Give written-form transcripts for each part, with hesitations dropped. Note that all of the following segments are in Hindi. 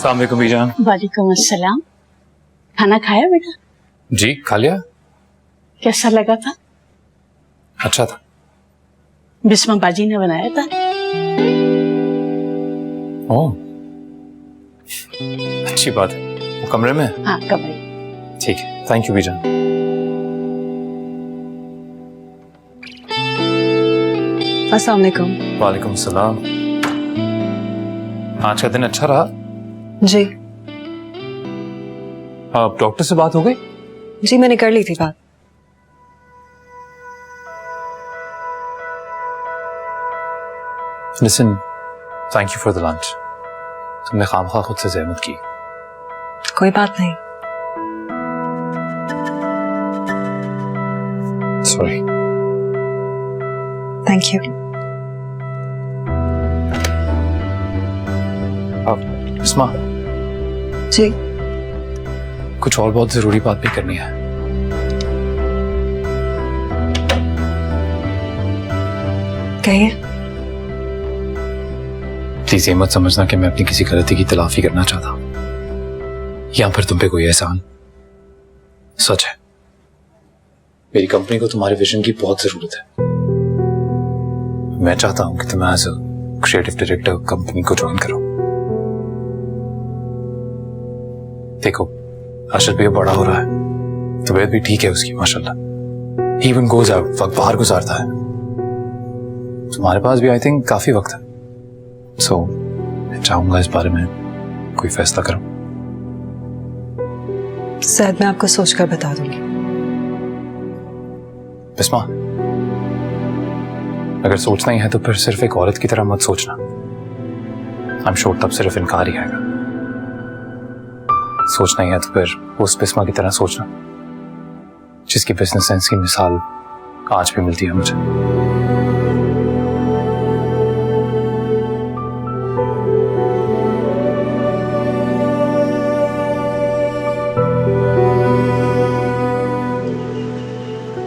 अस्सलाम वालेकुम बीजान। वालेकुम अस्सलाम। खाना खाया बेटा? जी खा लिया। कैसा लगा था? अच्छा था। बिस्मा बाजी ने बनाया था। ओह अच्छी बात है। वो कमरे में? हाँ कमरे। ठीक है, थैंक यू बीजान। अस्सलाम वालेकुम। वालेकुम सलाम। आज का दिन अच्छा रहा? जी अब डॉक्टर से बात हो गई? जी मैंने कर ली थी बात। Listen, thank you for the lunch. तुमने खामखा खुद से ज़हमत की। कोई बात नहीं। सॉरी। Thank you. अब बिस्मा, जी कुछ और बहुत जरूरी बात भी करनी है। कहिए। प्लीज ये मत समझना कि मैं अपनी किसी गलती की तलाफी करना चाहता हूं या फिर तुम पे कोई एहसान। सच है, मेरी कंपनी को तुम्हारे विजन की बहुत जरूरत है। मैं चाहता हूं कि तुम as a creative director company को ज्वाइन करो। देखो, अर्शद भी बड़ा हो रहा है, तबीयत भी ठीक है उसकी माशाल्लाह। इवन गोज आउट, वक्त बाहर गुजारता है। तुम्हारे पास भी आई थिंक काफी वक्त है। सो मैं चाहूंगा इस बारे में कोई फैसला करो। शायद मैं आपको सोचकर बता दूंगी। बिस्मा, अगर सोचना ही है तो फिर सिर्फ एक औरत की तरह मत सोचना। आई एम श्योर तब सिर्फ इनकार ही आएगा। सोचना ही है तो फिर उस बिस्मा की तरह सोचना जिसकी बिजनेस सेंस की मिसाल आज भी मिलती है मुझे।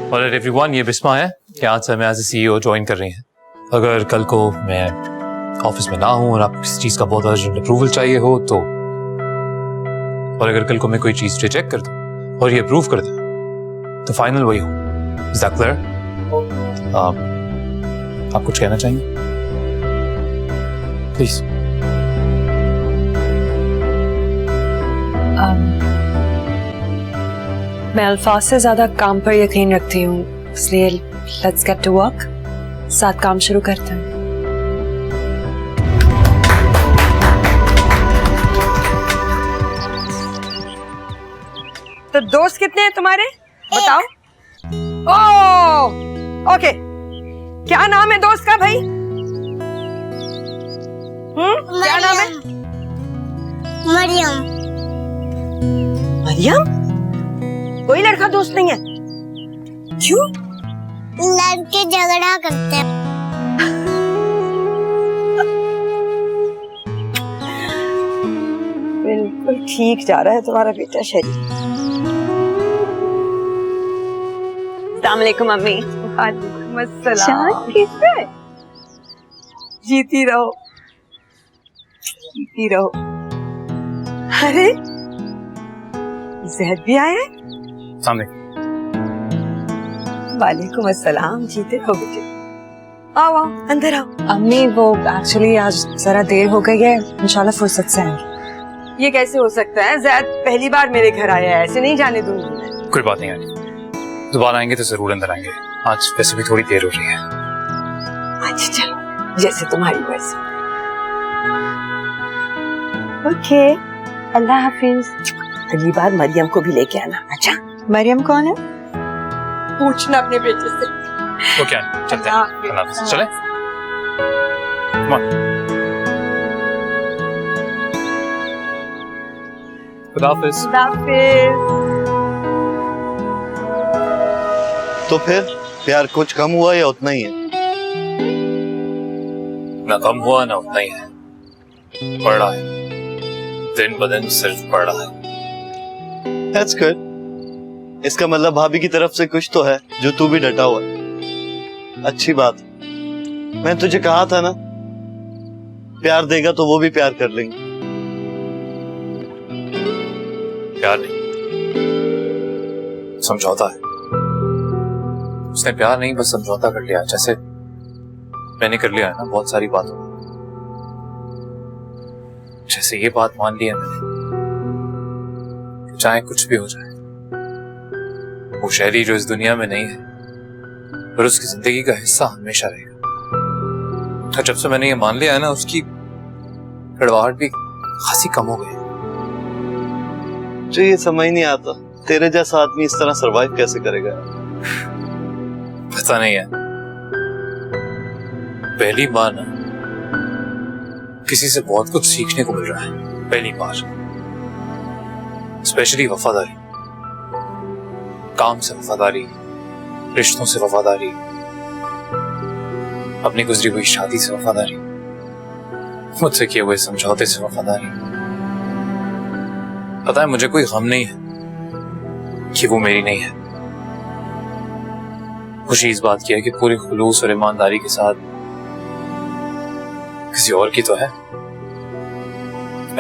और एवरीवन, ये बिस्मा है कि आज से मैं एज ए सीईओ ज्वाइन कर रही हैं। अगर कल को मैं ऑफिस में ना हूं और आपको किसी चीज का बहुत अर्जेंट अप्रूवल चाहिए हो तो, और अगर कल को मैं कोई चीज रिजेक्ट कर दूं और ये अप्रूव कर दूं तो फाइनल वही हो। Is that clear? आप कुछ कहना चाहेंगे प्लीज? मैं अल्फाज से ज्यादा काम पर यकीन रखती हूँ, इसलिए लेट्स गेट टू वर्क। साथ काम शुरू करते हैं। तो दोस्त कितने हैं तुम्हारे? बताओ। ओह ओके, क्या नाम है दोस्त का भाई? क्या नाम है? मरियम। मरियम? कोई लड़का दोस्त नहीं है? क्यों? लड़के झगड़ा करते हैं। बिल्कुल ठीक जा रहा है तुम्हारा बेटा शरीफ। अस्सलाम वालेकुम अम्मी। वालेकुम अस्सलाम। कैसे? जीती रहो, जीती रहो। अरे जहद भी आया है? सामने। वालेकुम अस्सलाम। जीते रहो बेटे। आओ आओ अंदर आओ। अम्मी वो एक्चुअली आज जरा देर हो गई है, इंशाल्लाह फुर्सत से आएंगे। ये कैसे हो सकता है? जैद पहली बार मेरे घर आया है, ऐसे नहीं जाने दूंगी मैं। कोई बात नहीं आनी, दोबारा आएंगे तो जरूर अंदर आएंगे। आज वैसे भी थोड़ी देर हो रही है। अच्छा चलो, जैसे तुम्हारी वैसे। ओके, अल्लाह हाफिज। अगली बार मरियम को भी लेके आना। अच्छा? मरियम कौन है? पूछना अपने बेटे से। ओके आनी, चलते हैं। अल्लाह हाफिज। चलें? Come on. खुदा हाफिज। खुदा हाफिज। तो फिर प्यार कुछ कम हुआ या उतना ही है? ना कम हुआ ना उतना ही है, बढ़ रहा है। दिन ब दिन सिर्फ बढ़ रहा है। That's good. इसका मतलब भाभी की तरफ से कुछ तो है जो तू भी डटा हुआ है। अच्छी बात। मैं तुझे कहा था ना, प्यार देगा तो वो भी प्यार कर लेंगे। प्यार नहीं, समझौता है। उसने प्यार नहीं बस समझौता कर लिया, जैसे मैंने कर लिया है ना बहुत सारी बातों। जैसे ये बात मान ली है मैंने, चाहे कुछ भी हो जाए, वो शहरी जो इस दुनिया में नहीं है पर उसकी जिंदगी का हिस्सा हमेशा रहेगा। और जब से मैंने ये मान लिया है ना, उसकी कड़वाहट भी खासी कम हो गई। जो ये समझ नहीं आता, तेरे जैसा आदमी इस तरह सरवाइव कैसे करेगा? पता नहीं है, पहली बार ना किसी से बहुत कुछ सीखने को मिल रहा है। पहली बार, स्पेशली वफादारी, काम से वफादारी, रिश्तों से वफादारी, अपनी गुजरी हुई शादी से वफादारी, मुझसे किए हुए समझौते से वफादारी। पता है मुझे कोई गम नहीं है कि वो मेरी नहीं है। खुशी इस बात की है कि पूरी खुलूस और ईमानदारी के साथ किसी और की तो है।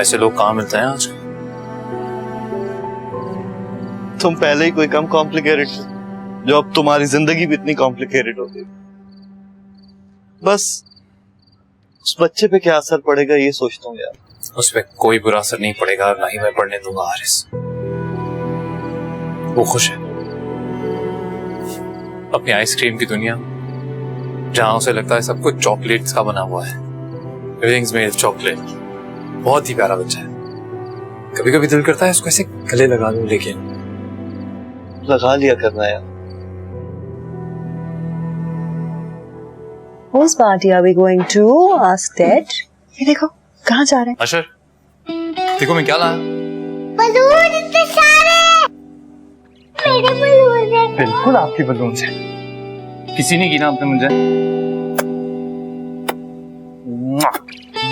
ऐसे लोग कहाँ मिलते हैं आजकल। तुम पहले ही कोई कम कॉम्प्लिकेटेड थे, जो अब तुम्हारी जिंदगी भी इतनी कॉम्प्लिकेटेड हो गई। बस उस बच्चे पे क्या असर पड़ेगा ये सोचता हूँ यार। उस पर कोई बुरा असर नहीं पड़ेगा और ना ही मैं पढ़ने दूंगा हारिस। वो खुश है अपनी आइसक्रीम की दुनिया, जहां उसे लगता है सब कुछ चॉकलेट्स का बना हुआ है। Everything's made of chocolate. बहुत ही प्यारा बच्चा है। कभी कभी दिल करता है उसको ऐसे गले लगा दूं, लेकिन लगा लिया करना यार। Whose party are we going to? Ask Dad. ये देखो कहाँ जा रहे हैं? अशर देखो मैं क्या लाया। बलून इतने सारे, मेरे बलून है। बिल्कुल आपकी बलून से, किसी ने गिना आपने मुझे।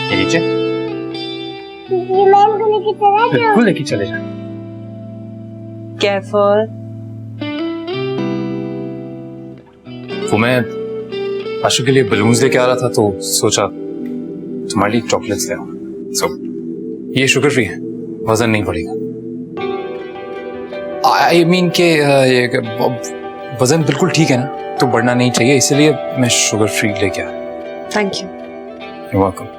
ये नीचे मैं इनको लेके चला जाऊं। बिल्कुल लेके चले जाए। Careful. वो मैं आशु के लिए बलून्स लेके आ रहा था, तो सोचा तुम्हारे लिए चॉकलेट्स ले आऊं। सो ये शुगर फ्री है, वजन नहीं बढ़ेगा। आई मीन के वजन बिल्कुल ठीक है ना, तो बढ़ना नहीं चाहिए, इसलिए मैं शुगर फ्री लेके आया। Thank you. You're welcome.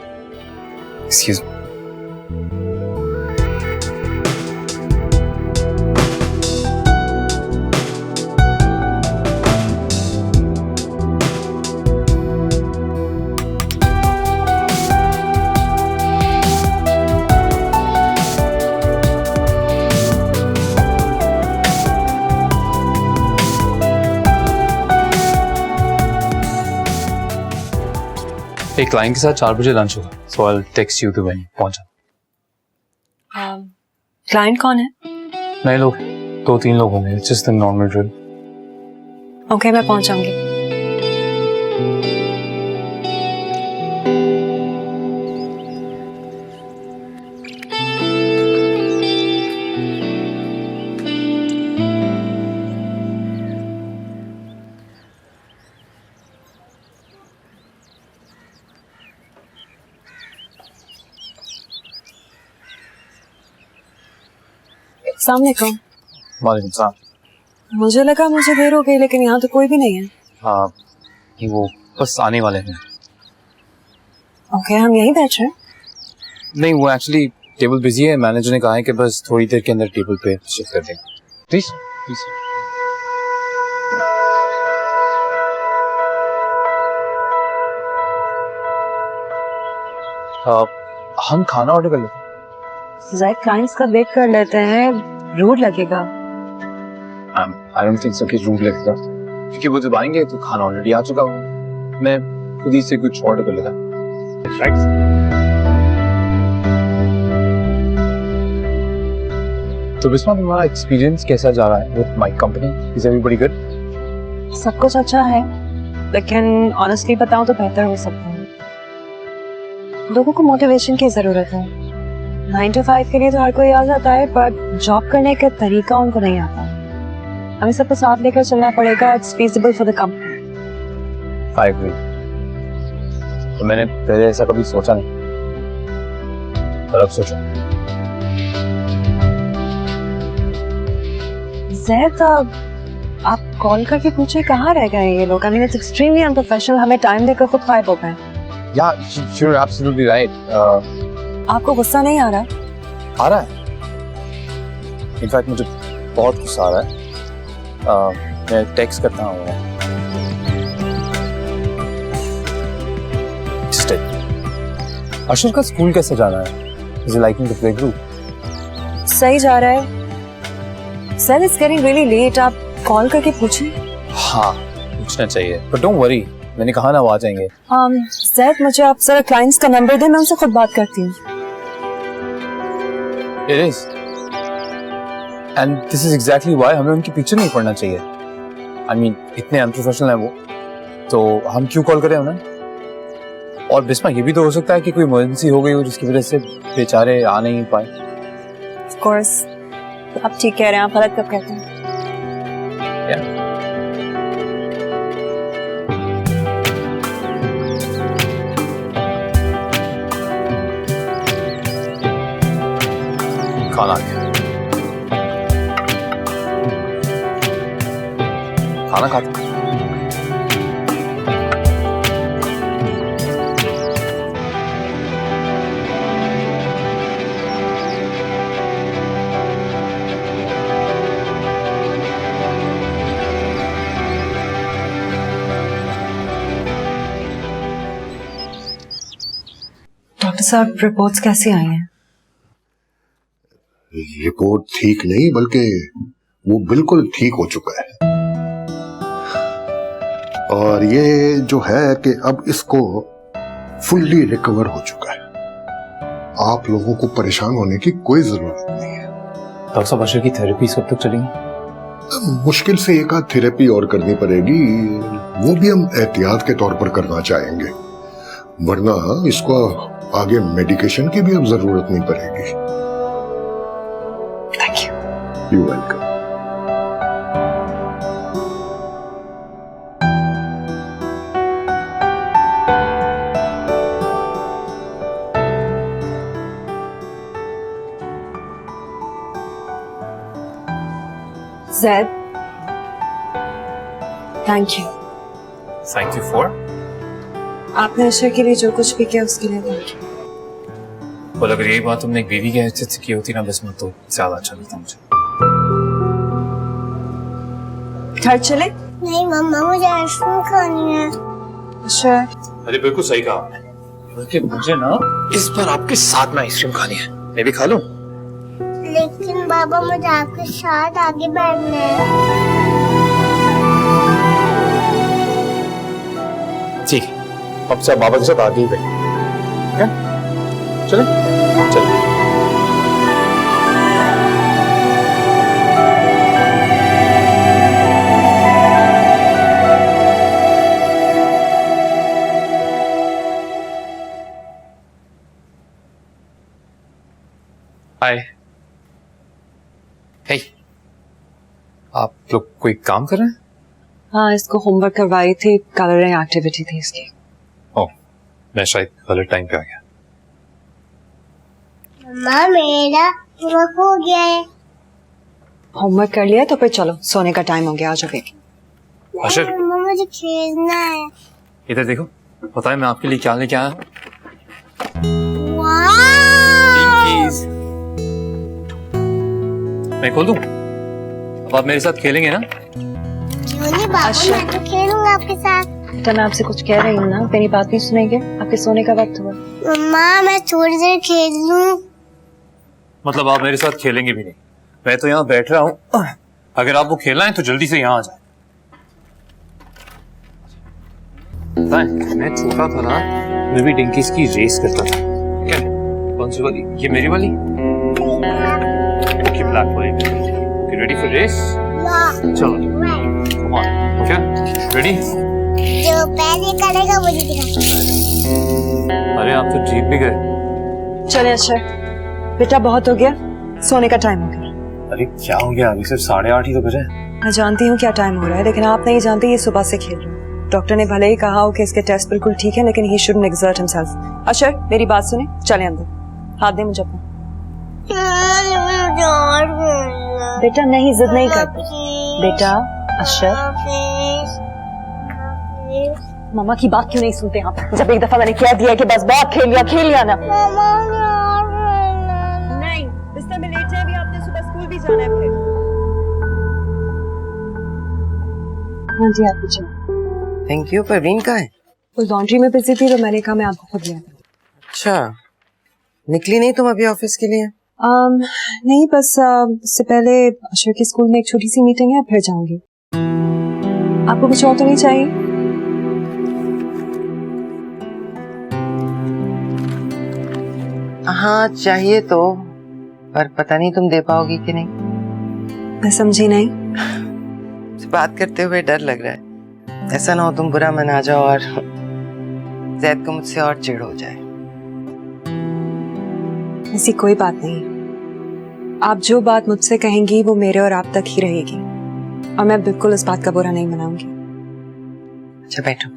Excuse me. एक क्लाइंट के साथ 4 बजे लंच होगा, so I will text you when पहुंचा। क्लाइंट कौन है? नए लोग 2-3 लोग होंगे, just the normal drill. Okay, मैं पहुंच जाऊंगी। अस्सलाम वालेकुम। वालेकुम सलाम। मुझे लगा मुझे देर हो गई, लेकिन यहाँ तो कोई भी नहीं है। हाँ वो बस आने वाले हैं। ओके, हम यहीं बैठ रहे हैं। नहीं वो एक्चुअली टेबल बिजी है, मैनेजर ने कहा है कि बस थोड़ी देर के अंदर टेबल पे शिफ्ट कर देंगे। Please please. हम खाना ऑर्डर कर लेते हैं। ज़ाहिद क्लाइंट्स का वेट कर लेते हैं, रूड लगेगा। आई डोंट थिंक सो कि रूड लगेगा, क्योंकि वो जब आएंगे तो खाना ऑलरेडी आ चुका होगा। मैं खुद ही से कुछ ऑर्डर कर लेता। राइट। तो बिस्मा तुम्हारा एक्सपीरियंस कैसा जा रहा है with my company? Is everybody good? सब कुछ अच्छा है, लेकिन ऑनेस्टली बताऊं तो बेहतर हो सकता है। लोगों को मोटिवेशन की जरूरत है। 9 to 5 के लिए तो हर कोई आ जाता है, पर जॉब करने का तरीका उनको नहीं आता। हमें सबको साथ लेकर चलना पड़ेगा। It's feasible for the company. I agree. तो मैंने पहले ऐसा कभी सोचा नहीं, पर अब सोचा। जैद आप कॉल करके पूछे कहाँ रह गए ये लोग? I mean it's extremely unprofessional, हमें टाइम देकर खुद गायब हो गए। Yeah, you're absolutely right. आपको गुस्सा नहीं आ रहा? आ रहा है। इनफैक्ट मुझे बहुत गुस्सा आ रहा है। मैं टेक्स्ट करता हूँ। अशर का स्कूल कैसे जाना है? Is he liking the playgroup? सही जा रहा है। Sir it's getting really late, आप कॉल करके पूछें। हाँ, पूछना चाहिए। But don't worry, मैंने कहा ना वो आ जाएंगे। जैद मुझे आप जरा क्लाइंट्स का नंबर दें, मैं उनसे खुद बात करती हूँ। It is. And this is exactly why हमें उनके पीछे नहीं पड़ना चाहिए। I mean, इतने अनप्रोफेशनल हैं वो, तो हम क्यों कॉल करें उन्हें? और बिस्मा ये भी तो हो सकता है कि कोई इमरजेंसी हो गई हो जिसकी वजह से बेचारे आ नहीं पाए। Of course, आप ठीक कह रहे हैं, आप गलत कब कहते हैं? Yeah. खाना आ गया। खाना खाते हैं। डॉक्टर साहब रिपोर्ट्स कैसी आई हैं? रिपोर्ट ठीक नहीं बल्कि वो बिल्कुल ठीक हो चुका है। और ये जो है कि अब इसको फुल्ली रिकवर हो चुका है। आप लोगों को परेशान होने की कोई जरूरत नहीं है। डॉक्टर साहब अशर की थेरेपी कब तक चलेंगी? मुश्किल से एक आध थेरेपी और करनी पड़ेगी, वो भी हम एहतियात के तौर पर करना चाहेंगे, वरना इसको आगे मेडिकेशन की भी अब जरूरत नहीं पड़ेगी। Thank you. You welcome. Zaid, thank you. Thank you for? आपने अशर के लिए जो कुछ भी किया उसके लिए थैंक यू। बोल अगर यही बात तुमने एक बीवी के हैसियत से की होती ना बिस्मा तो ज्यादा अच्छा लगता मुझे। घर चले? नहीं मम्मा, मुझे आइसक्रीम खानी है। अशर, अरे बिल्कुल सही कहा आपने। बल्कि मुझे ना इस बार आपके साथ में आइसक्रीम खानी है। मैं भी खा लूं? लेकिन बाबा मुझे आपके साथ आगे बैठना है। ठीक है, अब से बाबा के साथ आगे ही बैठे। चले चले। हाय। हे, आप लोग कोई काम कर रहे हैं? हाँ, इसको होमवर्क करवाई थी, कलरिंग एक्टिविटी थी इसकी। ओह, मैं शायद गलत टाइम पे आ गया। मम्मा मेरा होमवर्क हो गया है। होमवर्क कर लिया तो फिर चलो, सोने का टाइम हो गया, आ जाओ बेटी। अशर, मम्मा मुझे खेलना है। इधर देखो, पता है मैं आपके लिए क्या लेके आया हूँ? वाह! मैं खोल दूं? अब आप मेरे साथ खेलेंगे ना? क्यों नहीं बाबा, मैं तो खेलूंगा आपके साथ। तो मैं आपसे कुछ कह रही हूँ ना, मेरी बात नहीं सुनेंगे? आपके सोने का वक्त हुआ। मम्मा मैं थोड़ी देर खेल लूं। मतलब आप मेरे साथ खेलेंगे भी नहीं? मैं तो यहाँ बैठ रहा हूँ, अगर आपको खेलना है तो जल्दी से यहाँ आ जाए। पता है, मैं छोटा था ना, मैं भी डिंकीज की रेस करता था। क्या? कौन सी वाली? ये मेरी वाली? ओके, ब्लैक वाली। Okay, ready for race? चलो, कम ऑन। Okay, ready? जो पहले करेगा मुझे दिखा। अरे आप तो जीत भी गए। चले अशर, बेटा बहुत हो गया, सोने का टाइम हो गया। अरे क्या हो गया? अभी सिर्फ 8:30 ही तो बजे। मैं जानती हूँ क्या टाइम हो रहा है, लेकिन आप नहीं जानते ये सुबह से खेल रहे हो। डॉक्टर ने भले ही कहा हो कि इसके टेस्ट बिल्कुल ठीक है, लेकिन ही शुडंट एक्सर्ट हिमसेल्फ। अशर, मेरी बात सुने, चले अंदर। हाथ दे मुझे अपना। बेटा नहीं, जिद नहीं करते बेटा। अशर, मामा की बात क्यों नहीं सुनते आप? जब एक दफा मैंने कह दिया कि बस बहुत खेल लिया ना। नहीं, बिस्तर में लेट जाए, भी आपने सुबह स्कूल भी जाना है फिर। हाँ जी, आप पूछो। Thank you. परवीन कहाँ है? वो लॉन्ड्री में बिजी थी तो मैंने कहा मैं आपको खुद ले आता हूँ। अच्छा, निकली नहीं तुम अभी ऑफिस के लिए? नहीं, बस इससे पहले अशर के स्कूल में एक छोटी सी मीटिंग है, फिर जाऊंगी। आपको कुछ और तो नहीं चाहिए? हाँ चाहिए तो, पर पता नहीं तुम दे पाओगी कि नहीं। मैं समझी नहीं। बात करते हुए डर लग रहा है, ऐसा ना हो तुम बुरा मना जाओ और जैद को मुझसे और चिढ़ हो जाए। ऐसी कोई बात नहीं, आप जो बात मुझसे कहेंगी वो मेरे और आप तक ही रहेगी, और मैं बिल्कुल इस बात का बुरा नहीं मनाऊंगी। अच्छा बैठो।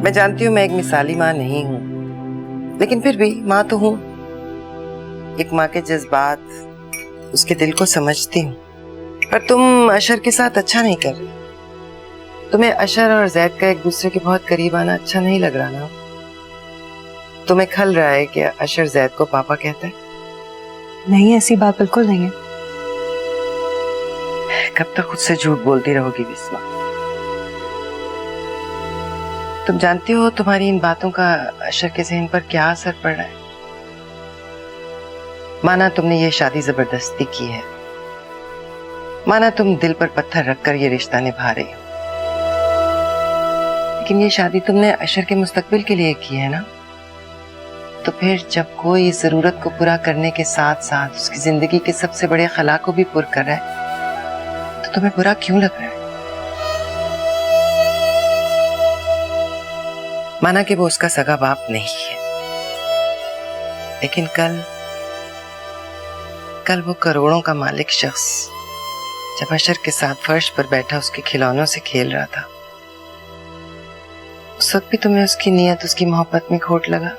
मैं जानती हूँ मैं एक मिसाली माँ नहीं हूँ, लेकिन फिर भी माँ तो हूँ। एक माँ के जज्बात, उसके दिल को समझती हूँ। पर तुम अशर के साथ अच्छा नहीं कर रही। तुम्हें अशर और जैद का एक दूसरे के बहुत करीब आना अच्छा नहीं लग रहा ना? तुम्हें खल रहा है कि अशर जैद को पापा कहता है? नहीं, ऐसी बात बिल्कुल नहीं है। कब तक खुद से झूठ बोलती रहोगी बिस्मा? तुम जानती हो तुम्हारी इन बातों का अशर के ज़हन पर क्या असर पड़ रहा है? माना तुमने ये शादी जबरदस्ती की है, माना तुम दिल पर पत्थर रखकर ये रिश्ता निभा रही हो, लेकिन ये शादी तुमने अशर के मुस्तकबिल के लिए की है ना? तो फिर जब कोई इस जरूरत को पूरा करने के साथ साथ उसकी जिंदगी के सबसे बड़े खला को भी पूरा कर रहा है, तो तुम्हें बुरा क्यों लग रहा है? माना कि वो उसका सगा बाप नहीं है, लेकिन कल वो करोड़ों का मालिक शख्स जब अशर के साथ फर्श पर बैठा उसके खिलौनों से खेल रहा था, उस वक्त भी तुम्हें उसकी नीयत, उसकी मोहब्बत में खोट लगा?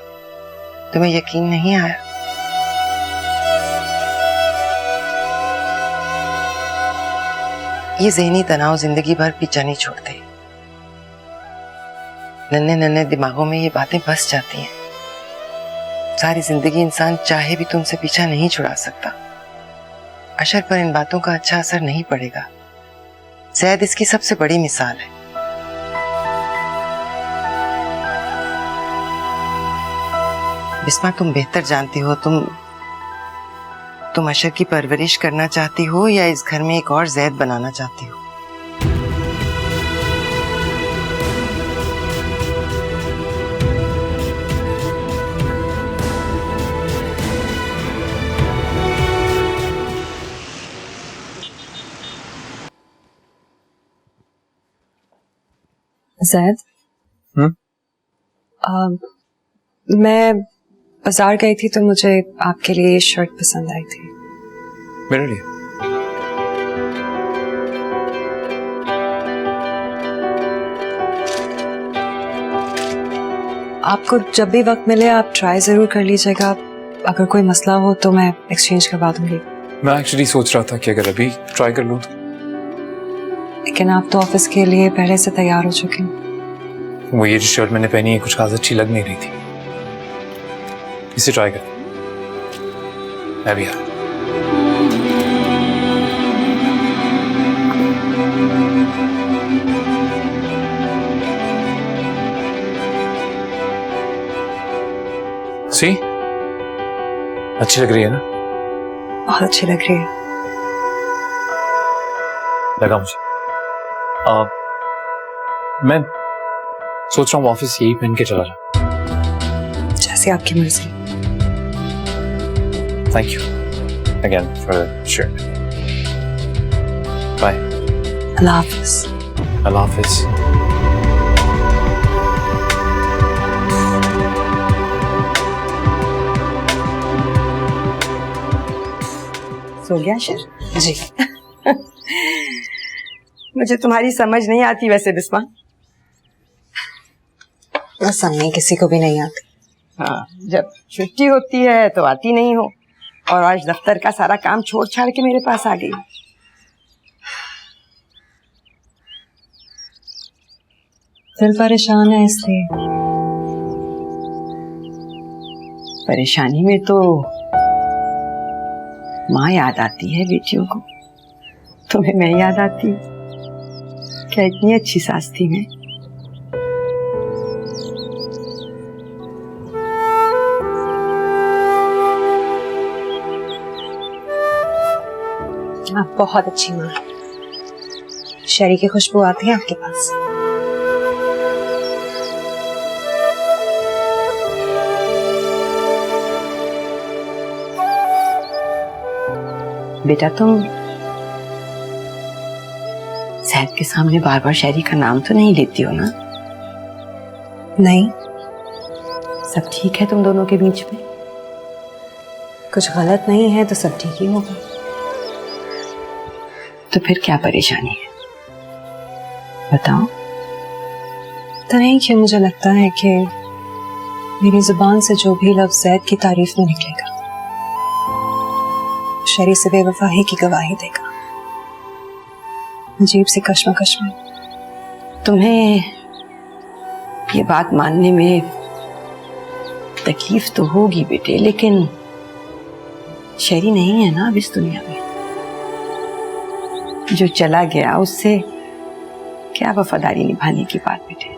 तुम्हें यकीन नहीं आया? ये ज़हनी तनाव जिंदगी भर पीछा नहीं छोड़ते। नन्हे नन्हे दिमागों में ये बातें बस जाती हैं। सारी जिंदगी इंसान चाहे भी तुमसे पीछा नहीं छुड़ा सकता। अशर पर इन बातों का अच्छा असर नहीं पड़ेगा। जैद इसकी सबसे बड़ी मिसाल है। बिस्मा, तुम बेहतर जानती हो, तुम अशर की परवरिश करना चाहती हो या इस घर में एक और जैद बनाना चाहती हो? जैद, मैं बाजार गई थी तो मुझे आपके लिए ये शर्ट पसंद आई थी। मेरे लिए? आपको जब भी वक्त मिले आप ट्राई जरूर कर लीजिएगा। अगर कोई मसला हो तो मैं एक्सचेंज करवा दूंगी। मैं एक्चुअली सोच रहा था कि अगर अभी ट्राई कर लूँ तो। लेकिन आप तो ऑफिस के लिए पहले से तैयार हो चुके हैं। वो ये जो शर्ट मैंने पहनी है कुछ खास अच्छी लग नहीं रही थी, इसे ट्राई कर। मैं भी आ। सी, अच्छी लग रही है ना? बहुत अच्छी लग रही है। लगा मुझे। मैं सोच रहा हूँ ऑफिस यही पहन के चला जाऊँ। जैसे आपकी मर्जी। Thank you again for the shirt. Bye. अल्लाह हाफिज। अल्लाह हाफिज। सो गया अशर? जी। मुझे तुम्हारी समझ नहीं आती वैसे बिस्मा। बस अम्मी किसी को भी नहीं आती। हाँ, जब छुट्टी होती है तो आती नहीं हो, और आज दफ्तर का सारा काम छोड़ छाड़ के मेरे पास आ गई। दिल परेशान है इसलिए। परेशानी में तो माँ याद आती है बेटियों को। तुम्हें मैं याद आती हूँ। क्या इतनी अच्छी सास थी मैं। आप बहुत अच्छी माँ। शहरी की खुशबू आती है आपके पास। बेटा तुम सैद के सामने बार बार शहरी का नाम तो नहीं लेती हो ना? नहीं, सब ठीक है तुम दोनों के बीच में? कुछ गलत नहीं है तो सब ठीक ही होगा। तो फिर क्या परेशानी है, बताओ। तो नहीं कि मुझे लगता है कि मेरी जुबान से जो भी लफ्ज जैद की तारीफ में निकलेगा शरी से बेवफाही की गवाही देगा। अजीब सी कश्मकश में। तुम्हें ये बात मानने में तकलीफ तो होगी बेटे, लेकिन शरी नहीं है ना अब इस दुनिया में। जो चला गया उससे क्या वफादारी निभाने की बात बेटे।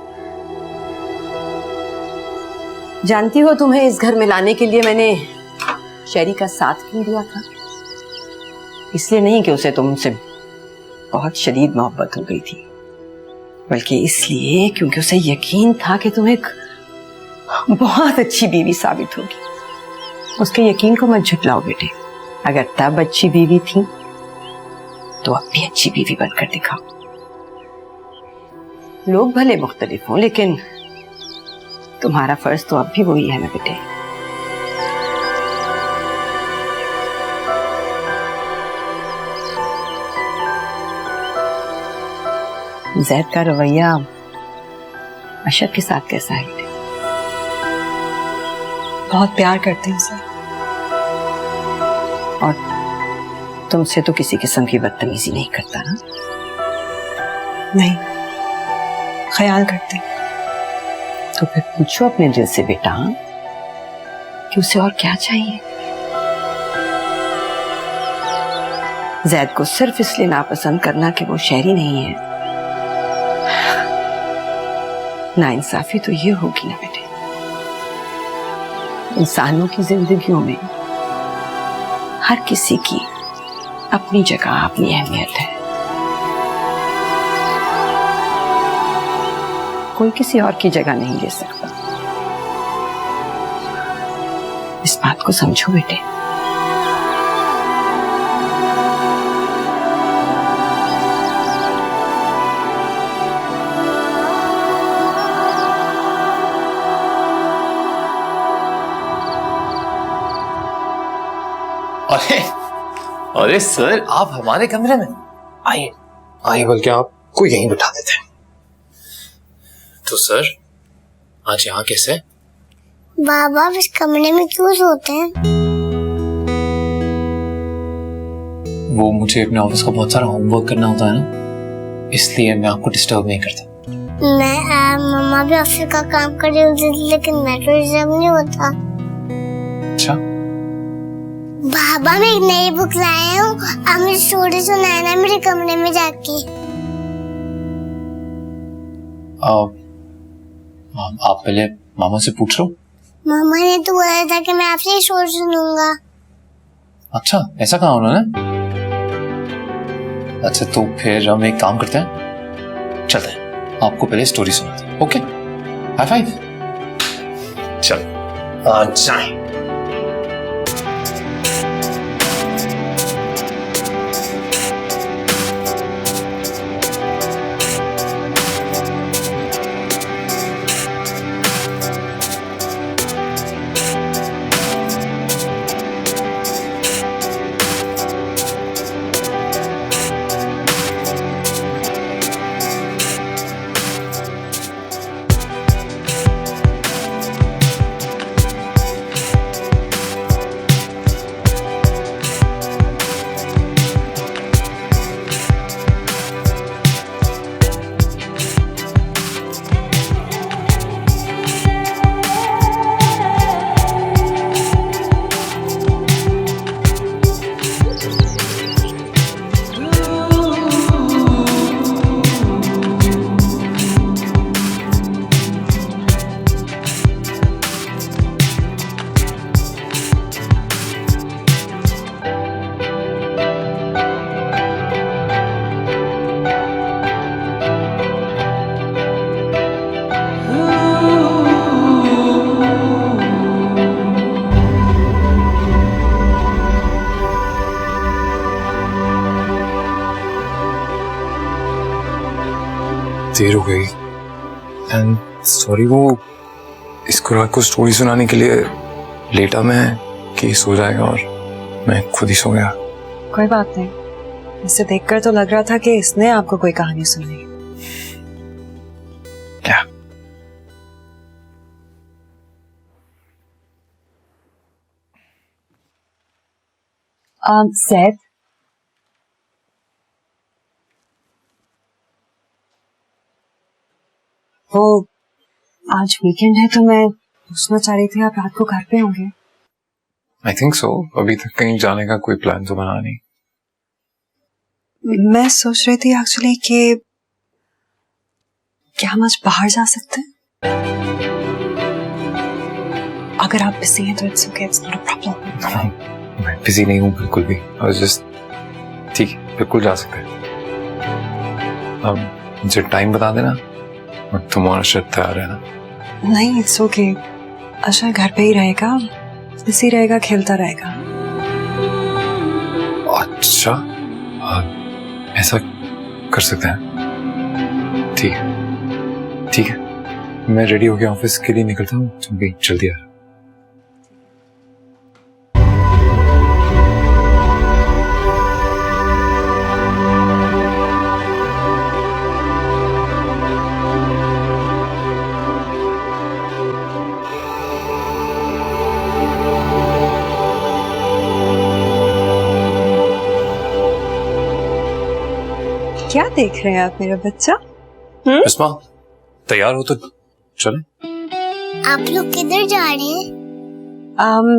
जानती हो तुम्हें इस घर में लाने के लिए मैंने शरी का साथ क्यों दिया था? इसलिए नहीं कि उसे तुमसे बहुत शदीद मोहब्बत हो गई थी, बल्कि इसलिए क्योंकि उसे यकीन था कि तुम एक बहुत अच्छी बीवी साबित होगी। उसके यकीन को मत झुटलाओ बेटे। अगर तब अच्छी बीवी थी तो अब भी अच्छी बीवी बनकर दिखाओ। लोग भले मुख्तलिफ हों, लेकिन तुम्हारा फर्ज तो अब भी वही है ना बेटे। जैद का रवैया अशरफ के साथ कैसा है बेटे? बहुत प्यार करते हैं उसे। और तुमसे तो किसी किस्म की बदतमीजी नहीं करता ना? नहीं, ख्याल करते हैं। तो फिर पूछो अपने दिल से बेटा कि उसे और क्या चाहिए। जैद को सिर्फ इसलिए नापसंद करना कि वो शहरी नहीं है, नाइंसाफी तो ये होगी ना बेटे। इंसानों की जिंदगियों में हर किसी की अपनी जगह, अपनी अहमियत है। कोई किसी और की जगह नहीं ले सकता। इस बात को समझो बेटे। अरे अरे सर, आप हमारे कमरे में आइए आइए, बल्कि आपको यहीं बिठा देते हैं। तो सर आज यहाँ कैसे? बाबा इस कमरे में क्यों सोते हैं? वो मुझे अपने ऑफिस का बहुत सारा होमवर्क करना होता है ना, इसलिए मैं आपको डिस्टर्ब नहीं करता। मम्मा भी ऑफिस का काम कर रही होती थी, लेकिन मैं तो डिस्टर्ब नहीं होता। अच्छा बाबा मैं एक नई बुक लाया हूँ, आप मुझे स्टोरी सुनाना मेरे कमरे में जाके। आप पहले मामा से पूछ लो। मामा ने तो बोला था कि मैं आपसे ही स्टोरी सुनूंगा। अच्छा ऐसा कहा उन्होंने? अच्छा तो फिर हम एक काम करते हैं, चलते हैं आपको पहले स्टोरी सुनाते हैं। Okay high five. चल जाएं। देर हो गई एंड सॉरी, वो इसको रात को स्टोरी सुनाने के लिए लेटा मैं कि सो जाएगा और मैं खुद ही सो गया। कोई बात नहीं, इसे देखकर तो लग रहा था कि इसने आपको कोई कहानी सुनाई। क्या? सैद, वो आज वीकेंड है तो मैं पूछना चाह रही थी आप रात को घर पे होंगे? I think so. अभी तक कहीं जाने का कोई प्लान तो बना नहीं। मैं सोच रही थी एक्चुअली कि क्या हम आज बाहर जा सकते हैं? अगर आप बिजी हैं तो it's okay, it's not a problem. मैं बिजी नहीं हूँ बिल्कुल भी। आई वाज जस्ट ठीक है, बिल्कुल जा सकते हैं। अब मुझे टाइम बता देना और तुम्हारा शर्त तैयार है ना? नहीं, इट्स ओके। अच्छा घर पे ही रहेगा, बिजी रहेगा, खेलता रहेगा। अच्छा, ऐसा कर सकते हैं। ठीक है, ठीक है, मैं रेडी हो गया, ऑफिस के लिए निकलता हूँ। तुम भी जल्दी आ। क्या देख रहे हैं आप मेरा बच्चा? बिस्मा, तैयार हो तो चलें? आप लोग किधर जा रहे हैं?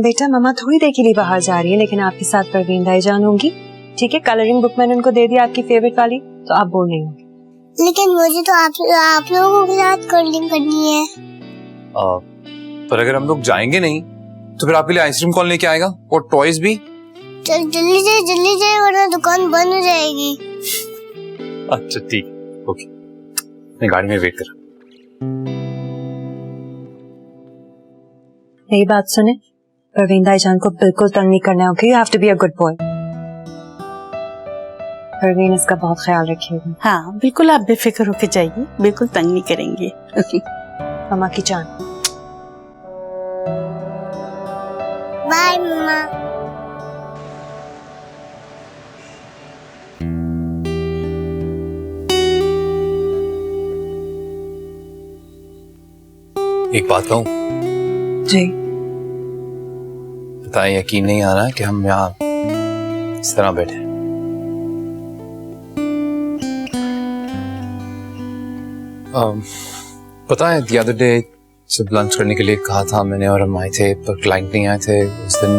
बेटा मम्मा थोड़ी देर के लिए बाहर जा रही है, लेकिन आपके साथ परवीन भाईजान होंगी। ठीक है, कलरिंग बुक मैंने उनको दे दी आपकी फेवरेट वाली, तो आप बोर नहीं होंगे। लेकिन मुझे तो आप लोगों के साथ कलरिंग करनी है। पर अगर हम लोग जाएंगे नहीं तो फिर आपके लिए आइसक्रीम कौन लेके आएगा और टॉयज भी? चल जल्दी जाए वरना दुकान बंद हो जाएगी। अच्छा ठीक, ओके, मैं गाड़ी में वेट कर रहा हूँ। यही बात सुने, परवीन भाईजान को बिल्कुल तंग नहीं करना है, okay? You have to be a good boy. Parveen इसका बहुत ख्याल रखिएगा। हाँ बिल्कुल, आप बेफिक्र होके जाइए, बिल्कुल तंग नहीं करेंगे। मम्मा की जान। बाय मम्मा। एक बात कहूँ? जी। पता है, यकीन नहीं आ रहा कि हम यहाँ इस तरह बैठे हैं। पता है, the other day जब लंच करने के लिए कहा था मैंने और हम आए थे, पर क्लाइंट नहीं आए थे। उस दिन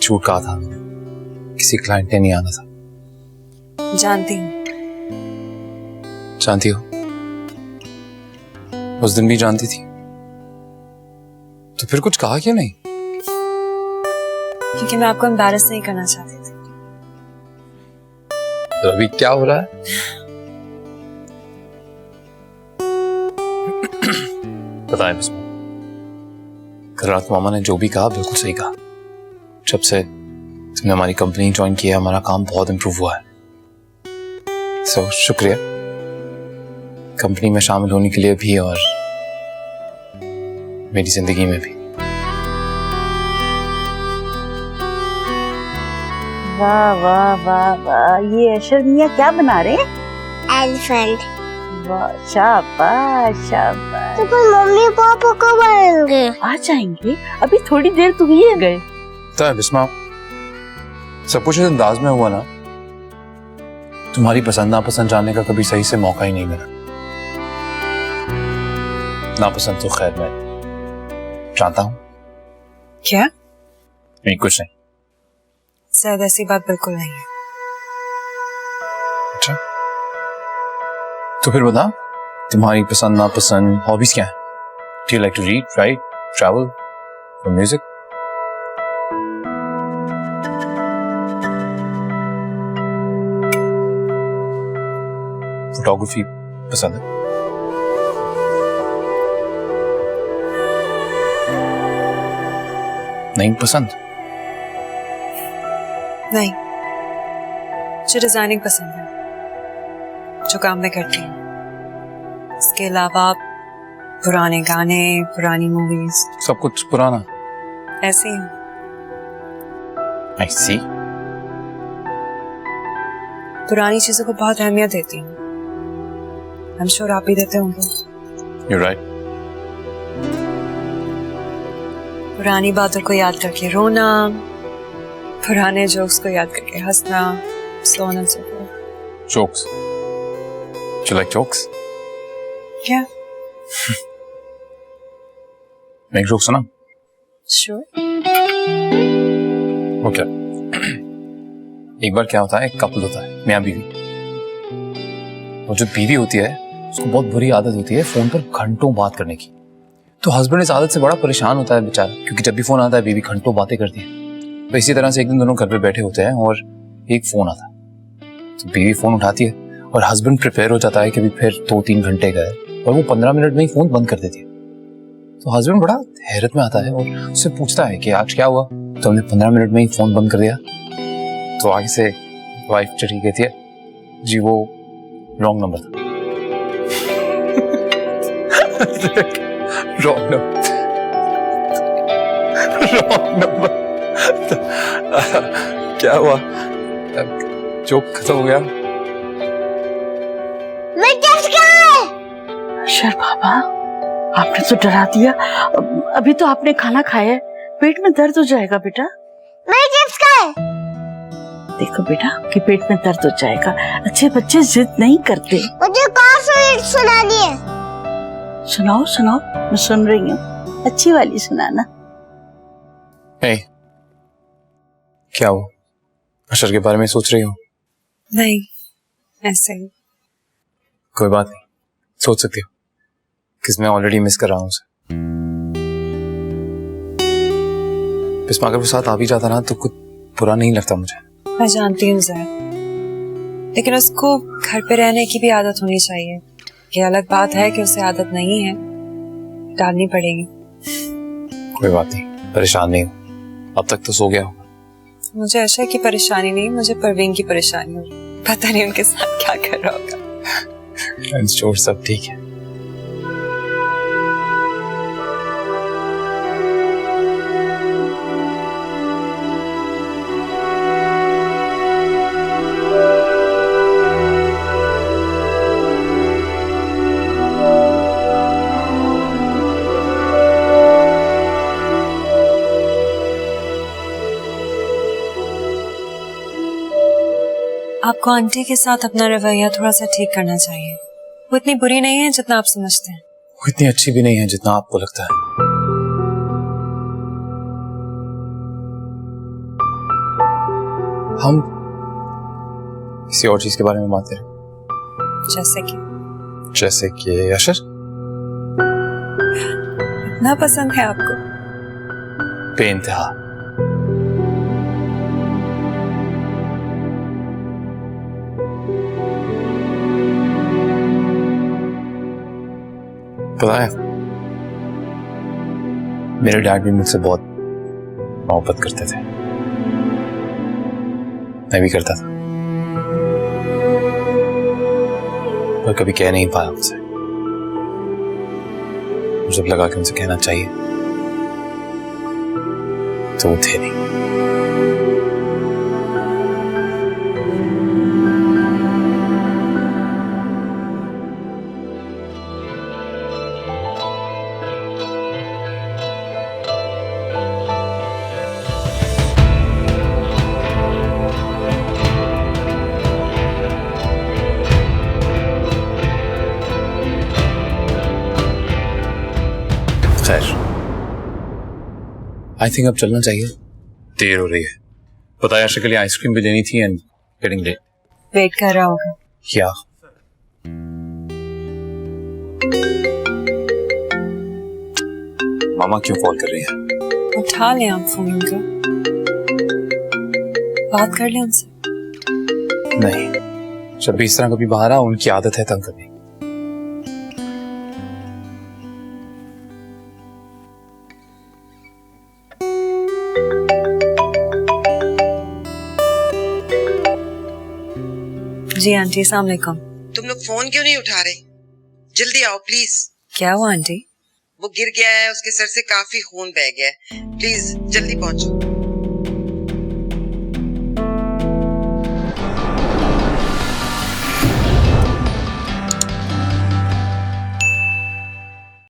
झूठ कहा था मैंने, किसी क्लाइंट ने नहीं आना था। जानती हूँ। जानती हो? उस दिन भी जानती थी, तो फिर कुछ कहा क्यों नहीं? क्योंकि मैं आपको एम्बैरस नहीं करना चाहती थी। तो अभी क्या हो रहा है? पता है बिस्मा, कल रात मामा ने जो भी कहा बिल्कुल सही कहा। जब से तुमने हमारी कंपनी ज्वाइन किया, हमारा काम बहुत इम्प्रूव हुआ है। सो शुक्रिया कंपनी में शामिल होने के लिए भी और मेरी जिंदगी में भी। वाह वाह वाह वाह, ये अशर मियां क्या बना रहे हैं? एलिफेंट। वाह, शाबाश शाबाश। तो फिर मम्मी पापा कब आएंगे? आ जाएंगे, अभी थोड़ी देर तो ही गए। पता है बिस्मा, सब कुछ इस अंदाज में हुआ ना, तुम्हारी पसंद नापसंद जानने का कभी सही से मौका ही नहीं मिला। नापसंद तो खैर मैं जानता हूँ। क्या? नहीं, कुछ नहीं। शायद ऐसी बात बिल्कुल नहीं है। अच्छा, तो फिर बता, तुम्हारी पसंद नापसंद हॉबीज क्या है? Do you like to read, write, travel, music? Photography पसंद है? नहीं पसंद? नहीं, मुझे डिजाइनिंग पसंद है, जो काम मैं करती हूँ। इसके अलावा पुराने गाने, पुरानी मूवीज, सब कुछ पुराना। ऐसे ही आई सी। पुरानी चीजों को बहुत अहमियत देती हूँ। I'm sure आप भी देते होंगे। You're right. पुरानी बातों को याद करके रोना, पुराने जोक्स को याद करके हंसना, so on and so forth. Jokes. Do you like jokes? क्या? मैं एक जोक सुना। Sure. ओके। एक बार क्या होता है, एक कपल होता है, मियां बीवी। और जो बीवी होती है उसको बहुत बुरी आदत होती है फोन पर घंटों बात करने की। तो हस्बैंड इस आदत से बड़ा परेशान होता है बेचारा, क्योंकि जब भी फोन आता है बीवी घंटों बातें करती है। तो इसी तरह से एक दिन दोनों घर पे बैठे होते हैं और एक फोन आता है। तो बीवी फोन उठाती है और हस्बैंड प्रिपेयर हो जाता है कि फिर 2-3 घंटे गए, और वो 15 मिनट में ही फोन बंद कर देती है। तो हस्बैंड बड़ा हैरत में आता है और उससे पूछता है कि आज क्या हुआ, तो हमने 15 मिनट में ही फोन बंद कर दिया। तो आगे से वाइफ चढ़ी कहती है, जी वो रॉन्ग नंबर था। Wrong number. क्या हुआ, जोक खत्म हो गया? अशर बाबा, आपने तो डरा दिया। अभी तो आपने खाना खाया है, पेट में दर्द हो जाएगा बेटा। देखो बेटा, आपके पेट में दर्द हो जाएगा। अच्छे बच्चे जिद नहीं करते। मुझे कौन सी सुनानी है? सुनाओ सुनाओ, मैं सुन रही हूँ। अच्छी वाली सुनाना। hey, क्या हुआ, अशर के बारे में सोच रही हो? नहीं, ऐसे ही। कोई बात नहीं, सोच सकती हो, किस मैं ऑलरेडी मिस कर रहा हूँ उसे। बिस्मा अगर वो साथ आ भी जाता ना तो कुछ बुरा नहीं लगता मुझे। मैं जानती हूँ ज़ैद, लेकिन उसको घर पे रहने की भी आदत होनी चाहिए। ये अलग बात है कि उसे आदत नहीं है, डालनी पड़ेगी। कोई बात नहीं, परेशान नहीं हो, अब तक तो सो गया हो। मुझे अशर की परेशानी नहीं, मुझे परवीन की परेशानी हो रही। पता नहीं उनके साथ क्या कर रहा होगा। इंश्योर सब ठीक है। आपको आंटी के साथ अपना रवैया थोड़ा सा ठीक करना चाहिए। वो इतनी बुरी नहीं है जितना आप समझते हैं। वो इतनी अच्छी भी नहीं है जितना आपको लगता है। हम किसी और चीज के बारे में बात करें। जैसे कि अशर इतना पसंद है आपको? बेइंतहा। पता है, मेरे डैड भी मुझसे बहुत मोहब्बत करते थे, मैं भी करता था, पर कभी कह नहीं पाया उनसे। जब लगा कि उनसे कहना चाहिए तो वो थे नहीं। खैर, आई थिंक अब चलना चाहिए, देर हो रही है। पता है आशा के लिए आइसक्रीम भी लेनी थी एंड गेटिंग लेट। वेट कर रहा होगा। क्या? मामा क्यों कॉल कर रही है? उठा लें आप फोन उनका, बात कर लें उनसे। नहीं, जब भी इस तरह कभी बाहर आ, उनकी आदत है तंग करने। जी आंटी, अस्सलाम वालेकुम। तुम लोग फोन क्यों नहीं उठा रहे? जल्दी आओ प्लीज। क्या हुआ आंटी? वो गिर गया है, उसके सर से काफी खून बह गया है, प्लीज जल्दी पहुंचो।